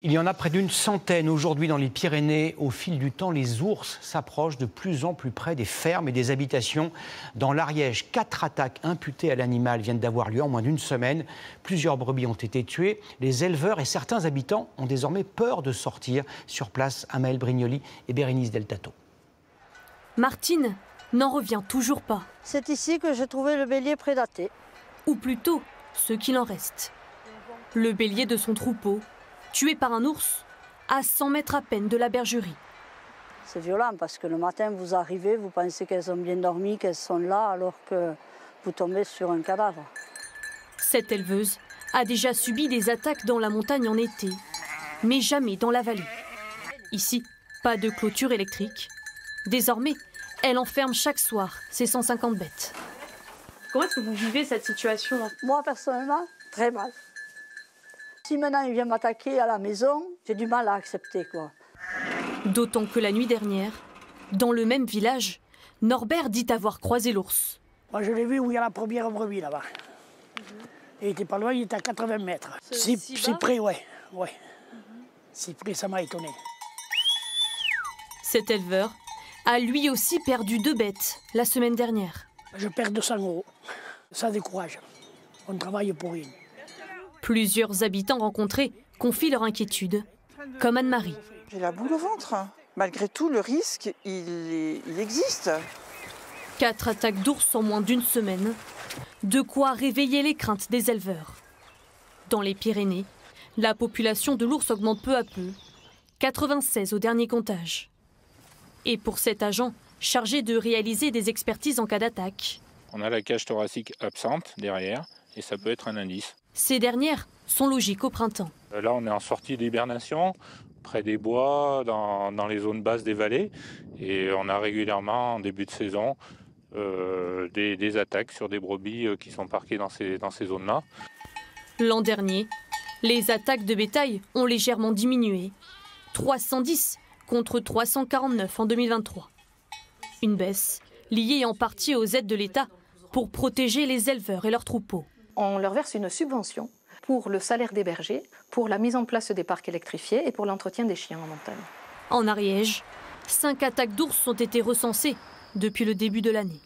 Il y en a près d'une centaine aujourd'hui dans les Pyrénées. Au fil du temps, les ours s'approchent de plus en plus près des fermes et des habitations. Dans l'Ariège, 4 attaques imputées à l'animal viennent d'avoir lieu en moins d'une semaine. Plusieurs brebis ont été tuées. Les éleveurs et certains habitants ont désormais peur de sortir. Sur place, Amael Brignoli et Bérénice Deltato. Martine n'en revient toujours pas. C'est ici que j'ai trouvé le bélier prédaté. Ou plutôt, ce qu'il en reste. Le bélier de son troupeau, tué par un ours, à 100 mètres à peine de la bergerie. C'est violent parce que le matin, vous arrivez, vous pensez qu'elles ont bien dormi, qu'elles sont là, alors que vous tombez sur un cadavre. Cette éleveuse a déjà subi des attaques dans la montagne en été, mais jamais dans la vallée. Ici, pas de clôture électrique. Désormais, elle enferme chaque soir ses 150 bêtes. Comment est-ce que vous vivez cette situation? Moi, personnellement, très mal. Si maintenant il vient m'attaquer à la maison, j'ai du mal à accepter, quoi. D'autant que la nuit dernière, dans le même village, Norbert dit avoir croisé l'ours. Moi, je l'ai vu où il y a la première brebis là-bas. Il était pas loin, il était à 80 mètres. C'est près, ouais. C'est près, ça m'a étonné. Cet éleveur a lui aussi perdu 2 bêtes la semaine dernière. Je perds 200 €. Ça décourage. On travaille pour rien. Plusieurs habitants rencontrés confient leur inquiétude, comme Anne-Marie. J'ai la boule au ventre. Malgré tout, le risque, il existe. 4 attaques d'ours en moins d'une semaine. De quoi réveiller les craintes des éleveurs. Dans les Pyrénées, la population de l'ours augmente peu à peu. 96 au dernier comptage. Et pour cet agent, chargé de réaliser des expertises en cas d'attaque. On a la cage thoracique absente derrière et ça peut être un indice. Ces dernières sont logiques au printemps. Là, on est en sortie d'hibernation, près des bois, dans les zones basses des vallées. Et on a régulièrement, en début de saison, des attaques sur des brebis qui sont parquées dans ces zones-là. L'an dernier, les attaques de bétail ont légèrement diminué. 310 contre 349 en 2023. Une baisse liée en partie aux aides de l'État pour protéger les éleveurs et leurs troupeaux. On leur verse une subvention pour le salaire des bergers, pour la mise en place des parcs électrifiés et pour l'entretien des chiens en montagne. En Ariège, 5 attaques d'ours ont été recensées depuis le début de l'année.